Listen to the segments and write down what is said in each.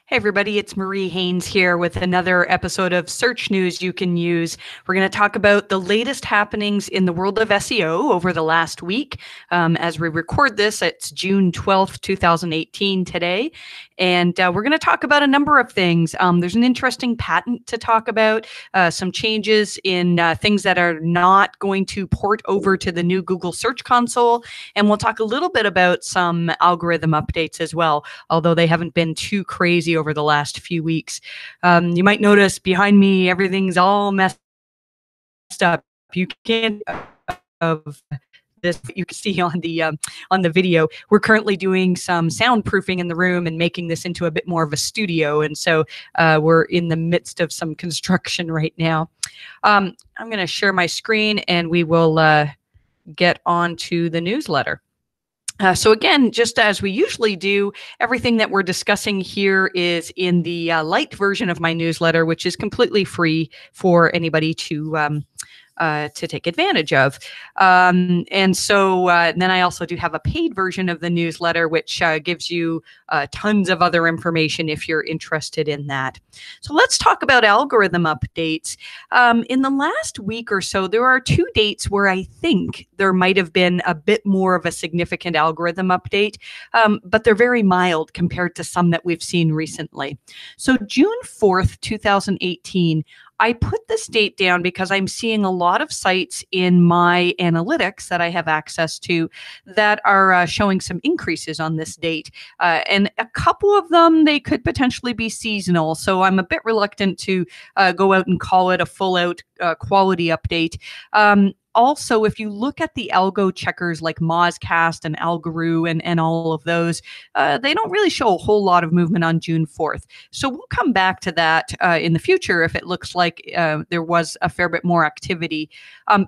Hey, everybody, it's Marie Haynes here with another episode of Search News You Can Use. We're going to talk about the latest happenings in the world of SEO over the last week. As we record this, it's June 12th, 2018 today. And we're going to talk about a number of things. There's an interesting patent to talk about, some changes in things that are not going to port over to the new Google Search Console. And we'll talk a little bit about some algorithm updates as well, although they haven't been too crazy over the last few weeks. You might notice behind me, everything's all messed up. You can't of this you can see on the video. We're currently doing some soundproofing in the room and making this into a bit more of a studio, and so we're in the midst of some construction right now. I'm going to share my screen and we will get on to the newsletter. So again, just as we usually do, everything that we're discussing here is in the light version of my newsletter, which is completely free for anybody to take advantage of. And so then I also do have a paid version of the newsletter, which gives you tons of other information if you're interested in that. So let's talk about algorithm updates. In the last week or so, there are two dates where I think there might have been a bit more of a significant algorithm update, but they're very mild compared to some that we've seen recently. So June 4th, 2018, I put this date down because I'm seeing a lot of sites in my analytics that I have access to that are showing some increases on this date. And a couple of them, they could potentially be seasonal. So I'm a bit reluctant to go out and call it a full out quality update. Also, if you look at the algo checkers like Mozcast and Algoroo and all of those, they don't really show a whole lot of movement on June 4th. So we'll come back to that in the future if it looks like there was a fair bit more activity.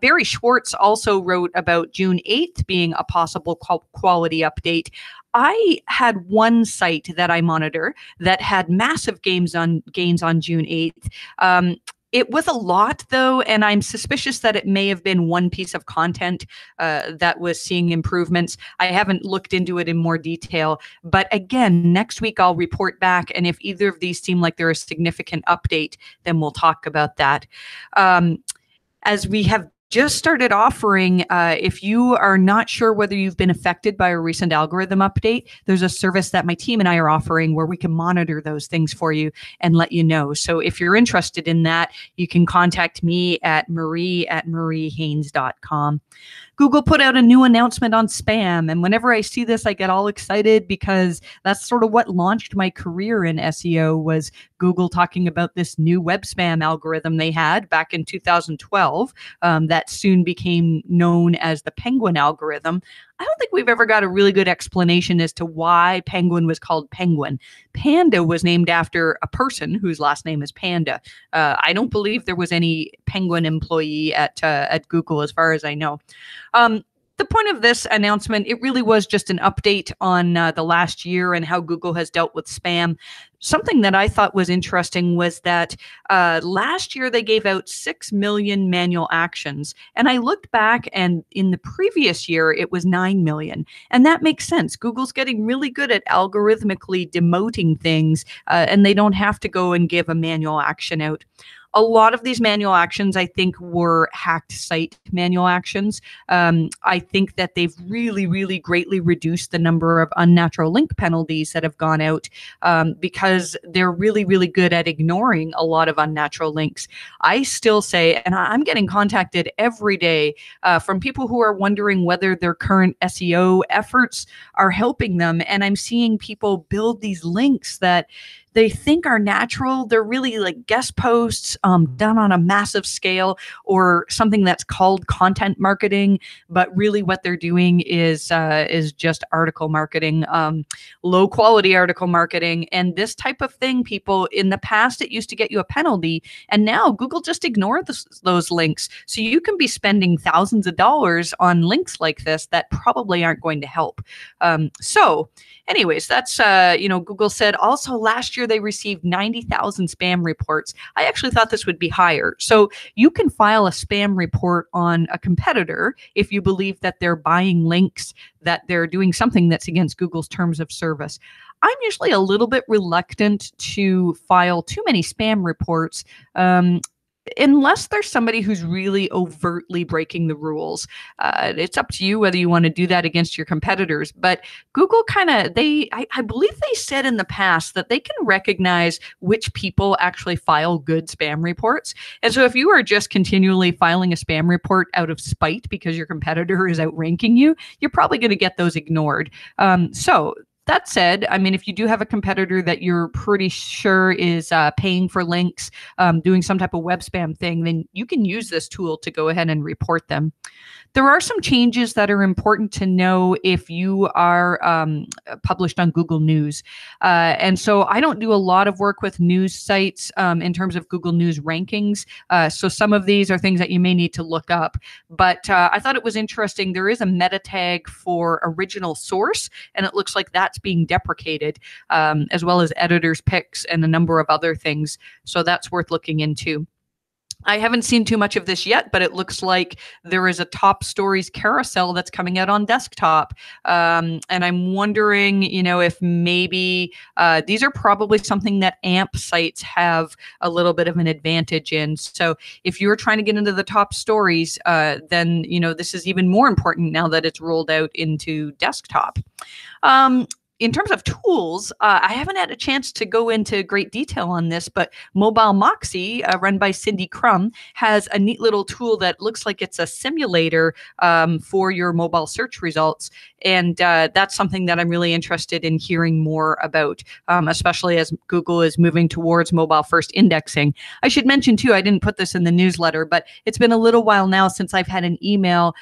Barry Schwartz also wrote about June 8th being a possible quality update. I had one site that I monitor that had massive gains on June 8th. It was a lot, though, and I'm suspicious that it may have been one piece of content that was seeing improvements. I haven't looked into it in more detail. But again, next week I'll report back, and if either of these seem like they're a significant update, then we'll talk about that. As we have just started offering, if you are not sure whether you've been affected by a recent algorithm update, there's a service that my team and I are offering where we can monitor those things for you and let you know. So if you're interested in that, you can contact me at marie@mariehaynes.com. Google put out a new announcement on spam. And whenever I see this, I get all excited because that's sort of what launched my career in SEO was Google talking about this new web spam algorithm they had back in 2012 that soon became known as the Penguin algorithm. I don't think we've ever got a really good explanation as to why Penguin was called Penguin. Panda was named after a person whose last name is Panda. I don't believe there was any Penguin employee at Google, as far as I know. The point of this announcement, it really was just an update on the last year and how Google has dealt with spam. Something that I thought was interesting was that last year they gave out 6 million manual actions. And I looked back and in the previous year, it was 9 million. And that makes sense. Google's getting really good at algorithmically demoting things and they don't have to go and give a manual action out. A lot of these manual actions, I think, were hacked site manual actions. I think that they've really, really greatly reduced the number of unnatural link penalties that have gone out because they're really, really good at ignoring a lot of unnatural links. I still say, and I'm getting contacted every day from people who are wondering whether their current SEO efforts are helping them. And I'm seeing people build these links that they think are natural. They're really like guest posts done on a massive scale or something that's called content marketing. But really what they're doing is just article marketing, low quality article marketing. And this type of thing, people, in the past, it used to get you a penalty. And now Google just ignored those links. So you can be spending thousands of dollars on links like this that probably aren't going to help. So anyways, that's, Google said also last year, year they received 90,000 spam reports. I actually thought this would be higher. So you can file a spam report on a competitor if you believe that they're buying links, that they're doing something that's against Google's terms of service. I'm usually a little bit reluctant to file too many spam reports. Unless there's somebody who's really overtly breaking the rules. It's up to you whether you want to do that against your competitors. But Google I believe they said in the past that they can recognize which people actually file good spam reports. And so if you are just continually filing a spam report out of spite because your competitor is outranking you, you're probably going to get those ignored. So that said, I mean, if you do have a competitor that you're pretty sure is paying for links, doing some type of web spam thing, then you can use this tool to go ahead and report them. There are some changes that are important to know if you are published on Google News. And so I don't do a lot of work with news sites in terms of Google News rankings. So some of these are things that you may need to look up. But I thought it was interesting. There is a meta tag for original source, and it looks like that's being deprecated, as well as editor's picks and a number of other things. So that's worth looking into. I haven't seen too much of this yet, but it looks like there is a top stories carousel that's coming out on desktop. And I'm wondering, if maybe these are probably something that AMP sites have a little bit of an advantage in. So if you're trying to get into the top stories, then, this is even more important now that it's rolled out into desktop. In terms of tools, I haven't had a chance to go into great detail on this, but Mobile Moxie, run by Cindy Crum, has a neat little tool that looks like it's a simulator for your mobile search results. And that's something that I'm really interested in hearing more about, especially as Google is moving towards mobile first indexing. I should mention too, I didn't put this in the newsletter, but it's been a little while now since I've had an email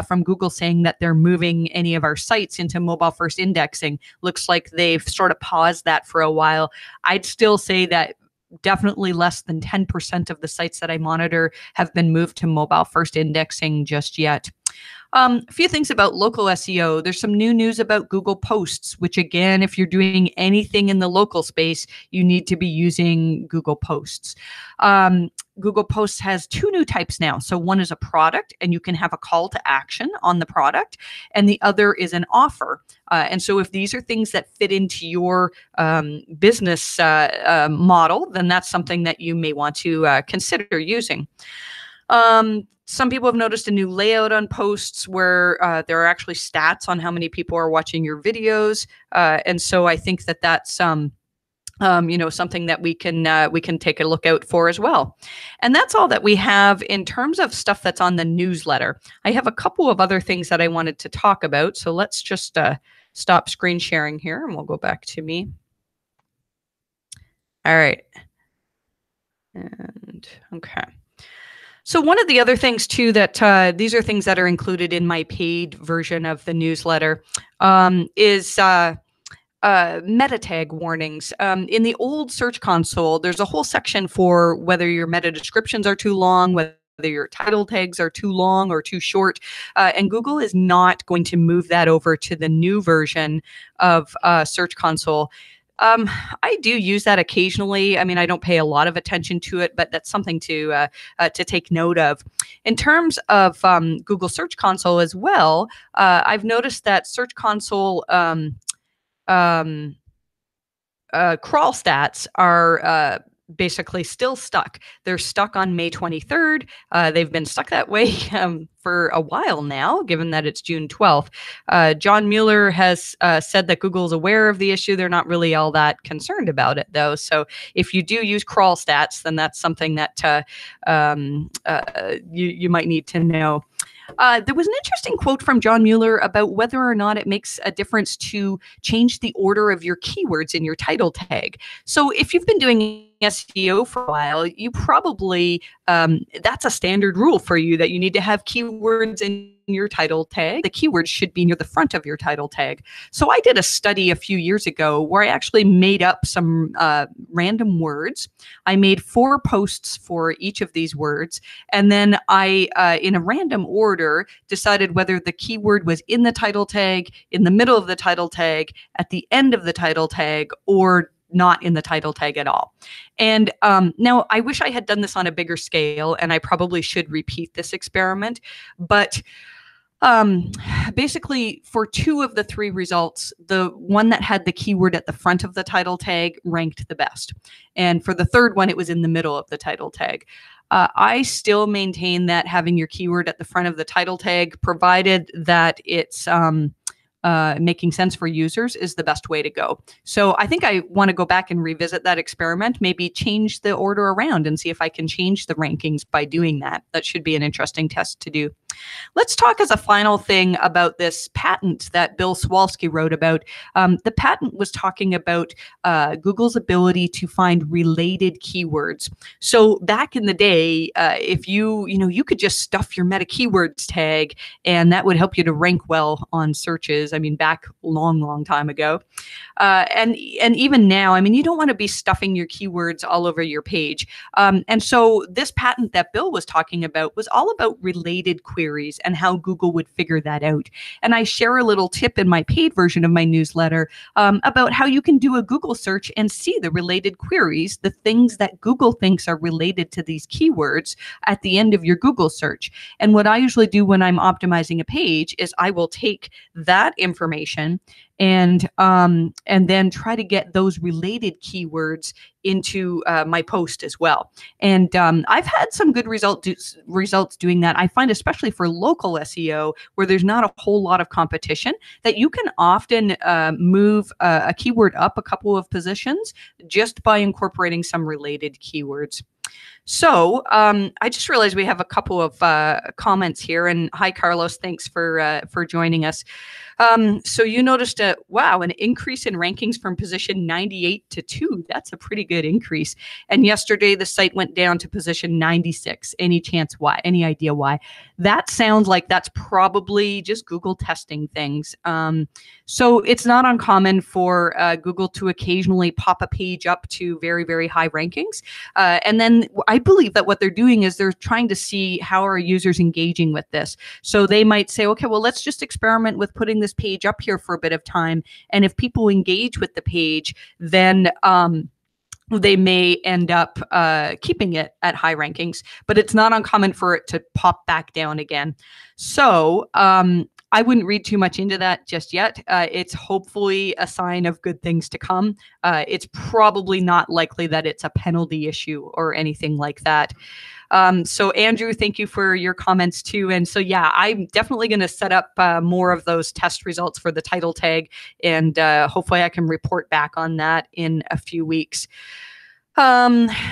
from Google saying that they're moving any of our sites into mobile first indexing. Looks like they've sort of paused that for a while. I'd still say that definitely less than 10% of the sites that I monitor have been moved to mobile first indexing just yet. A few things about local SEO. There's some new news about Google Posts, which again, if you're doing anything in the local space, you need to be using Google Posts. Google Posts has two new types now. So one is a product, and you can have a call to action on the product, and the other is an offer. And so if these are things that fit into your business model, then that's something that you may want to consider using. Some people have noticed a new layout on posts where there are actually stats on how many people are watching your videos. And so I think that that's something that we can take a look out for as well. And that's all that we have in terms of stuff that's on the newsletter. I have a couple of other things that I wanted to talk about. So let's just stop screen sharing here and we'll go back to me. All right. And okay. So one of the other things too that these are things that are included in my paid version of the newsletter is meta tag warnings. In the old Search Console, there's a whole section for whether your meta descriptions are too long, whether your title tags are too long or too short, and Google is not going to move that over to the new version of Search Console. I do use that occasionally. I mean, I don't pay a lot of attention to it, but that's something to take note of. In terms of Google Search Console as well, I've noticed that Search Console crawl stats are basically still stuck. They're stuck on May 23rd. They've been stuck that way for a while now, given that it's June 12th. John Mueller has said that Google is aware of the issue. They're not really all that concerned about it, though. So if you do use crawl stats, then that's something that you might need to know. There was an interesting quote from John Mueller about whether or not it makes a difference to change the order of your keywords in your title tag. So if you've been doing SEO for a while, you probably, that's a standard rule for you that you need to have keywords in your title tag. The keywords should be near the front of your title tag. So I did a study a few years ago where I actually made up some random words. I made 4 posts for each of these words. And then I, in a random order, decided whether the keyword was in the title tag, in the middle of the title tag, at the end of the title tag, or not in the title tag at all. And now I wish I had done this on a bigger scale, and I probably should repeat this experiment, but basically for 2 of the 3 results, the one that had the keyword at the front of the title tag ranked the best. And for the 3rd one, it was in the middle of the title tag. I still maintain that having your keyword at the front of the title tag, provided that it's making sense for users, is the best way to go. So I think I want to go back and revisit that experiment, maybe change the order around and see if I can change the rankings by doing that. That should be an interesting test to do. Let's talk as a final thing about this patent that Bill Swalski wrote about. The patent was talking about Google's ability to find related keywords. So back in the day, if you could just stuff your meta keywords tag, and that would help you to rank well on searches. I mean, back long time ago. And even now, I mean, you don't want to be stuffing your keywords all over your page. And so this patent that Bill was talking about was all about related queries and how Google would figure that out. And I share a little tip in my paid version of my newsletter about how you can do a Google search and see the related queries, the things that Google thinks are related to these keywords at the end of your Google search. And what I usually do when I'm optimizing a page is I will take that information and then try to get those related keywords into my post as well. And I've had some good results doing that. I find, especially for local SEO, where there's not a whole lot of competition, that you can often move a keyword up a couple of positions just by incorporating some related keywords. So I just realized we have a couple of comments here. And hi, Carlos. Thanks for joining us. So you noticed an increase in rankings from position 98 to 2. That's a pretty good increase. And yesterday the site went down to position 96. Any chance why? Any idea why? That sounds like that's probably just Google testing things. So it's not uncommon for Google to occasionally pop a page up to very, very high rankings. And then I believe that what they're doing is they're trying to see how are users engaging with this. So they might say, okay, well, let's just experiment with putting this page up here for a bit of time. And if people engage with the page, then they may end up keeping it at high rankings, but it's not uncommon for it to pop back down again. So I wouldn't read too much into that just yet. It's hopefully a sign of good things to come. It's probably not likely that it's a penalty issue or anything like that. So Andrew, thank you for your comments too. And so, yeah, I'm definitely going to set up more of those test results for the title tag, and hopefully I can report back on that in a few weeks.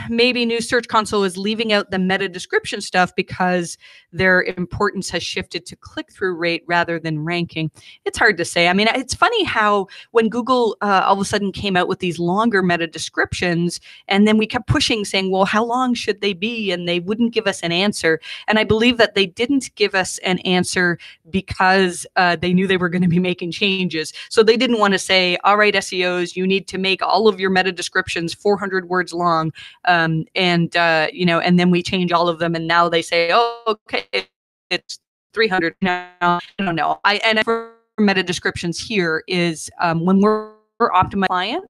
Maybe New Search Console is leaving out the meta description stuff because their importance has shifted to click-through rate rather than ranking. It's hard to say. I mean, it's funny how when Google all of a sudden came out with these longer meta descriptions, and then we kept pushing saying, well, how long should they be? And they wouldn't give us an answer. And I believe that they didn't give us an answer because they knew they were going to be making changes. So they didn't want to say, all right, SEOs, you need to make all of your meta descriptions 400 words long, and then we change all of them, and now they say, oh, okay, it's 300 now. I don't know. And for meta descriptions here is when we're optimizing client,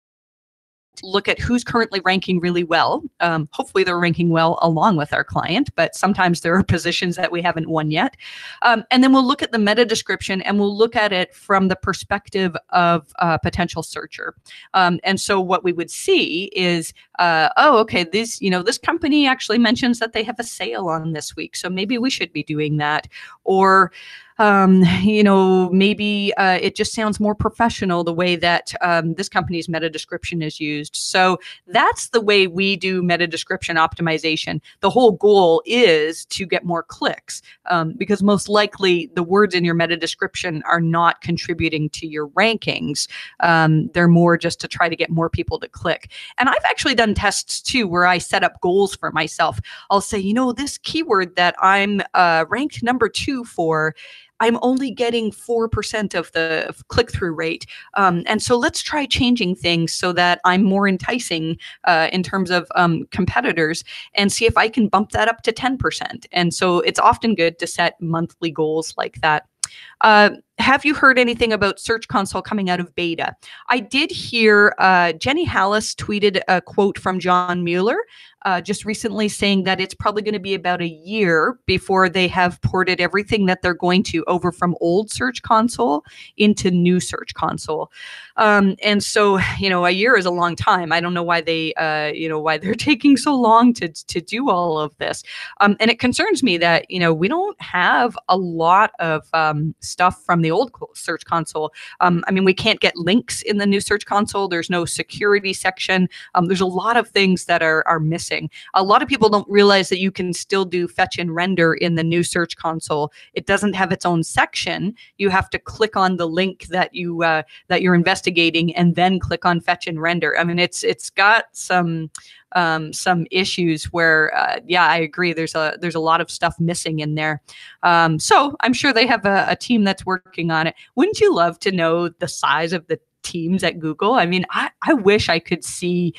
look at who's currently ranking really well. Hopefully they're ranking well along with our client, but sometimes there are positions that we haven't won yet. And then we'll look at the meta description, and we'll look at it from the perspective of a potential searcher. And so what we would see is, this company actually mentions that they have a sale on this week, so maybe we should be doing that. Or maybe it just sounds more professional the way that this company's meta description is used. So that's the way we do meta description optimization. The whole goal is to get more clicks, because most likely the words in your meta description are not contributing to your rankings. They're more just to try to get more people to click. And I've actually done tests too, where I set up goals for myself. I'll say, this keyword that I'm ranked number 2 for, I'm only getting 4% of the click-through rate. And so let's try changing things so that I'm more enticing in terms of competitors, and see if I can bump that up to 10%. And so it's often good to set monthly goals like that. Have you heard anything about Search Console coming out of beta? I did hear Jenny Hallis tweeted a quote from John Mueller just recently saying that it's probably going to be about a year before they have ported everything that they're going to over from old Search Console into new Search Console. And so, a year is a long time. I don't know why why they're taking so long to do all of this. And it concerns me that, we don't have a lot of stuff from the old Search Console. We can't get links in the new Search Console. There's no security section. There's a lot of things that are missing. A lot of people don't realize that you can still do fetch and render in the new Search Console. It doesn't have its own section. You have to click on the link that you're investigating and then click on fetch and render. It's got some issues where, I agree. There's a lot of stuff missing in there. So I'm sure they have a team that's working on it. Wouldn't you love to know the size of the teams at Google? I wish I could see,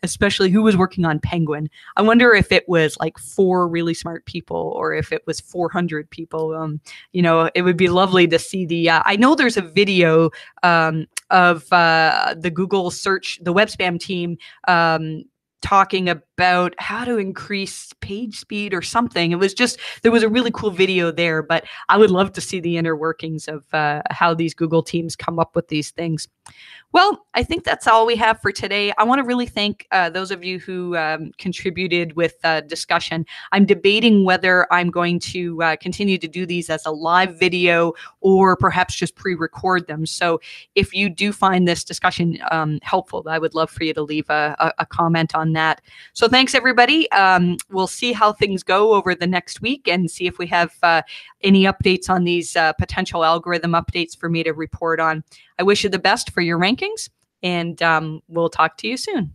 especially who was working on Penguin. I wonder if it was like 4 really smart people or if it was 400 people. It would be lovely to see the, I know there's a video of the Google search, the web spam team, talking about how to increase page speed or something. There was a really cool video there, but I would love to see the inner workings of how these Google teams come up with these things. Well, I think that's all we have for today. I want to really thank those of you who contributed with discussion. I'm debating whether I'm going to continue to do these as a live video or perhaps just pre-record them. So if you do find this discussion helpful, I would love for you to leave a comment on that. So thanks, everybody. We'll see how things go over the next week and see if we have any updates on these potential algorithm updates for me to report on. I wish you the best for your rankings, and we'll talk to you soon.